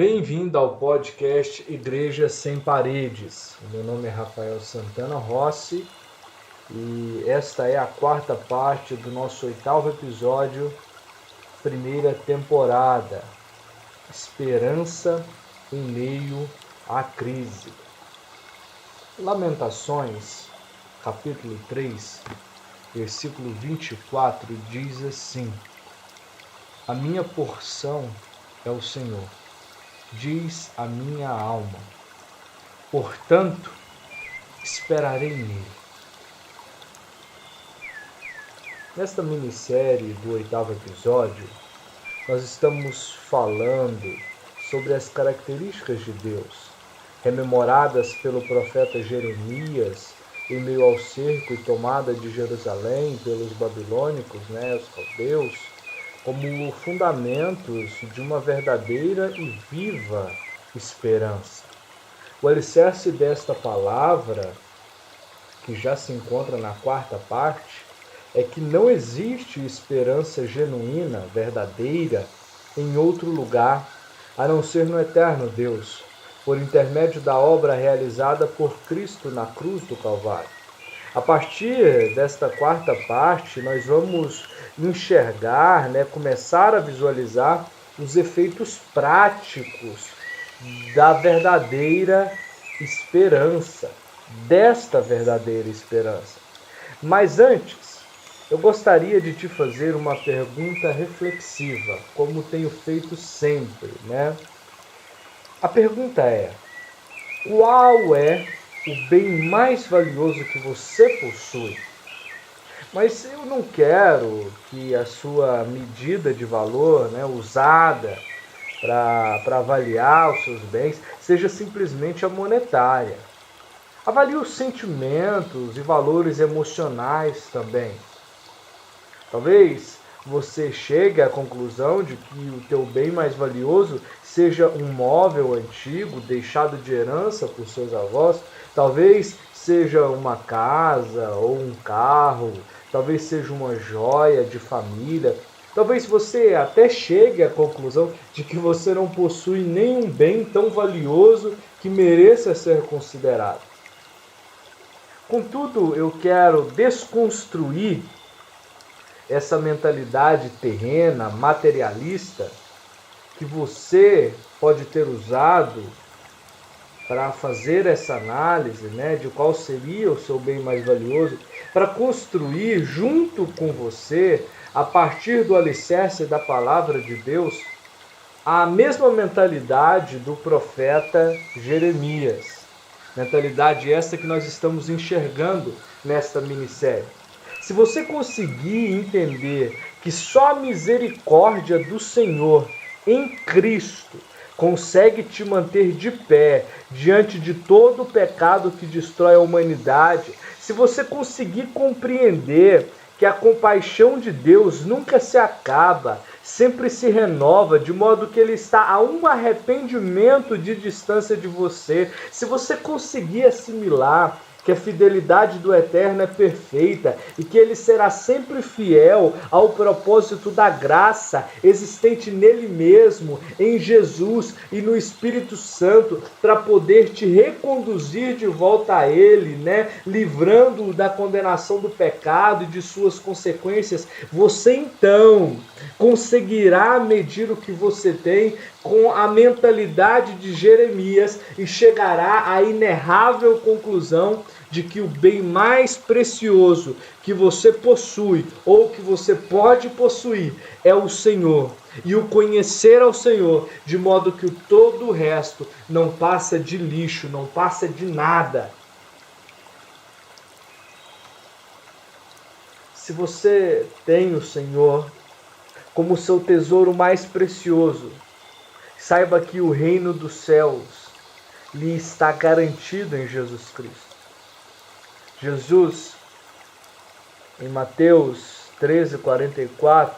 Bem-vindo ao podcast Igreja Sem Paredes. Meu nome é Rafael Santana Rossi e esta é a quarta parte do nosso 8º episódio, primeira temporada, Esperança em meio à crise. Lamentações, capítulo 3, versículo 24, diz assim: A minha porção é o Senhor, diz a minha alma, portanto, esperarei nele. Nesta minissérie do 8º episódio, nós estamos falando sobre as características de Deus, rememoradas pelo profeta Jeremias em meio ao cerco e tomada de Jerusalém pelos babilônicos, os caldeus, como fundamentos de uma verdadeira e viva esperança. O alicerce desta palavra, que já se encontra na quarta parte, é que não existe esperança genuína, verdadeira, em outro lugar, a não ser no eterno Deus, por intermédio da obra realizada por Cristo na cruz do Calvário. A partir desta quarta parte, nós vamos enxergar, começar a visualizar os efeitos práticos da verdadeira esperança, desta verdadeira esperança. Mas antes, eu gostaria de te fazer uma pergunta reflexiva, como tenho feito sempre, A pergunta é: qual é o bem mais valioso que você possui? Mas eu não quero que a sua medida de valor, usada para avaliar os seus bens, seja simplesmente a monetária. Avalie os sentimentos e valores emocionais também. Talvez você chegue à conclusão de que o teu bem mais valioso seja um móvel antigo deixado de herança por seus avós. Talvez seja uma casa ou um carro. Talvez seja uma joia de família. Talvez você até chegue à conclusão de que você não possui nenhum bem tão valioso que mereça ser considerado. Contudo, eu quero desconstruir essa mentalidade terrena, materialista, que você pode ter usado para fazer essa análise, de qual seria o seu bem mais valioso, para construir junto com você, a partir do alicerce da palavra de Deus, a mesma mentalidade do profeta Jeremias. Mentalidade essa que nós estamos enxergando nesta minissérie. Se você conseguir entender que só a misericórdia do Senhor em Cristo consegue te manter de pé diante de todo o pecado que destrói a humanidade, se você conseguir compreender que a compaixão de Deus nunca se acaba, sempre se renova, de modo que Ele está a um arrependimento de distância de você, se você conseguir assimilar que a fidelidade do Eterno é perfeita e que Ele será sempre fiel ao propósito da graça existente nele mesmo, em Jesus e no Espírito Santo, para poder te reconduzir de volta a Ele, livrando-o da condenação do pecado e de suas consequências, você então conseguirá medir o que você tem com a mentalidade de Jeremias e chegará à inerrável conclusão de que o bem mais precioso que você possui ou que você pode possuir é o Senhor. E o conhecer ao Senhor, de modo que todo o resto não passa de lixo, não passa de nada. Se você tem o Senhor como seu tesouro mais precioso, saiba que o reino dos céus lhe está garantido em Jesus Cristo. Jesus, em Mateus 13:44,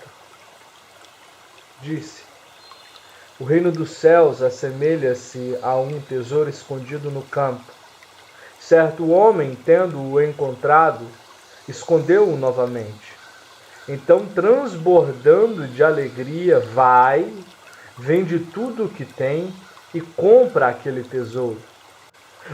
disse: O reino dos céus assemelha-se a um tesouro escondido no campo. Certo homem, tendo-o encontrado, escondeu-o novamente. Então, transbordando de alegria, vende tudo o que tem e compra aquele tesouro.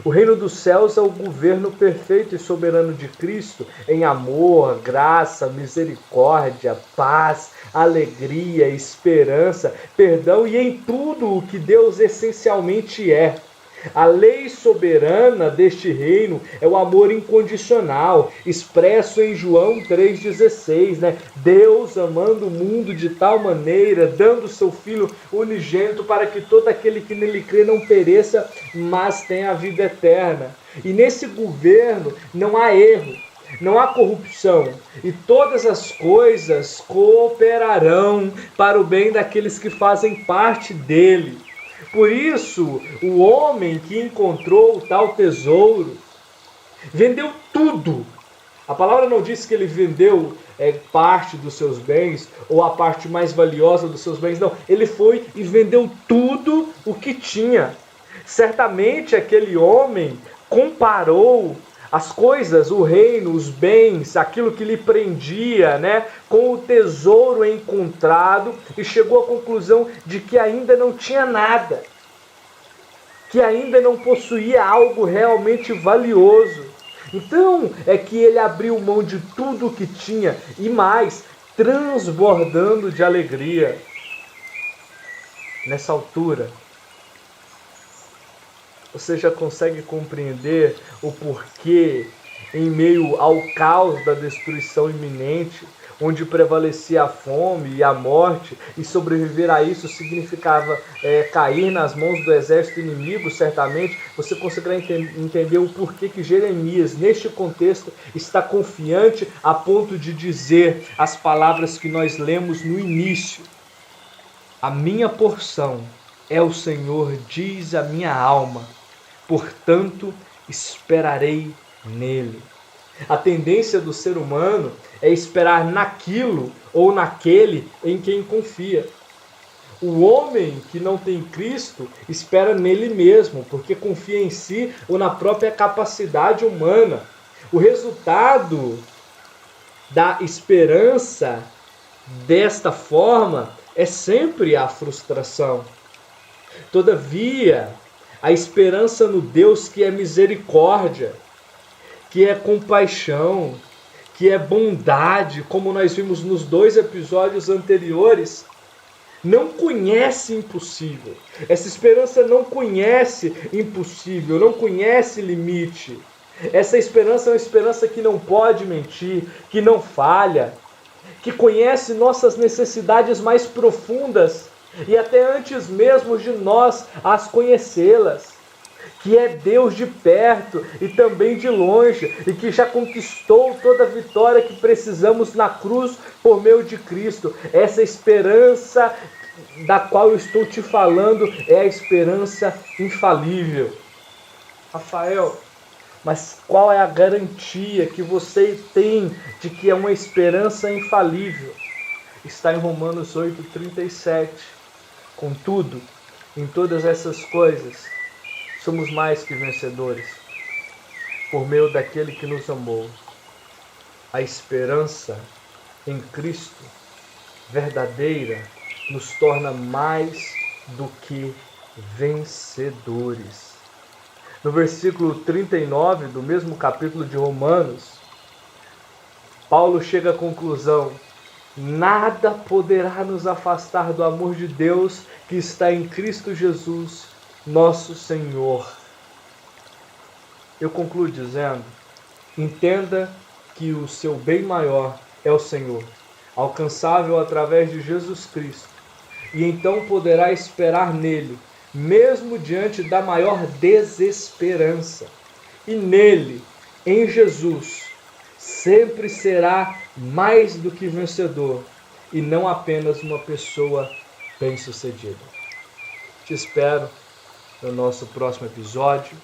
O reino dos céus é o governo perfeito e soberano de Cristo em amor, graça, misericórdia, paz, alegria, esperança, perdão e em tudo o que Deus essencialmente é. A lei soberana deste reino é o amor incondicional, expresso em João 3,16, né? Deus amando o mundo de tal maneira, dando seu Filho unigênito para que todo aquele que nele crê não pereça, mas tenha a vida eterna. E nesse governo não há erro, não há corrupção, e todas as coisas cooperarão para o bem daqueles que fazem parte dele. Por isso, o homem que encontrou o tal tesouro vendeu tudo. A palavra não diz que ele vendeu parte dos seus bens ou a parte mais valiosa dos seus bens. Não, ele foi e vendeu tudo o que tinha. Certamente aquele homem comparou as coisas, o reino, os bens, aquilo que lhe prendia, né, com o tesouro encontrado e chegou à conclusão de que ainda não tinha nada, que ainda não possuía algo realmente valioso. Então é que ele abriu mão de tudo o que tinha e mais, transbordando de alegria. Nessa altura, você já consegue compreender o porquê, em meio ao caos da destruição iminente, onde prevalecia a fome e a morte, e sobreviver a isso significava cair nas mãos do exército inimigo, certamente, você conseguirá entender o porquê que Jeremias, neste contexto, está confiante a ponto de dizer as palavras que nós lemos no início. A minha porção é o Senhor, diz a minha alma, portanto esperarei nele. A tendência do ser humano é esperar naquilo ou naquele em quem confia. O homem que não tem Cristo espera nele mesmo, porque confia em si ou na própria capacidade humana. O resultado da esperança desta forma é sempre a frustração. Todavia, a esperança no Deus que é misericórdia, que é compaixão, que é bondade, como nós vimos nos 2 episódios anteriores, não conhece impossível. Essa esperança não conhece impossível, não conhece limite. Essa esperança é uma esperança que não pode mentir, que não falha, que conhece nossas necessidades mais profundas e até antes mesmo de nós as conhecê-las, que é Deus de perto e também de longe, e que já conquistou toda a vitória que precisamos na cruz por meio de Cristo. Essa esperança da qual eu estou te falando é a esperança infalível. Rafael, mas qual é a garantia que você tem de que é uma esperança infalível? Está em Romanos 8,37. Contudo, em todas essas coisas, somos mais que vencedores, por meio daquele que nos amou. A esperança em Cristo, verdadeira, nos torna mais do que vencedores. No versículo 39 do mesmo capítulo de Romanos, Paulo chega à conclusão: nada poderá nos afastar do amor de Deus que está em Cristo Jesus, nosso Senhor. Eu concluo dizendo: entenda que o seu bem maior é o Senhor, alcançável através de Jesus Cristo, e então poderá esperar nele, mesmo diante da maior desesperança. E nele, em Jesus, sempre será mais do que vencedor, e não apenas uma pessoa bem-sucedida. Te espero no nosso próximo episódio.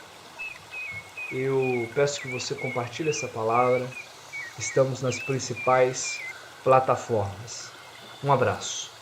Eu peço que você compartilhe essa palavra. Estamos nas principais plataformas. Um abraço.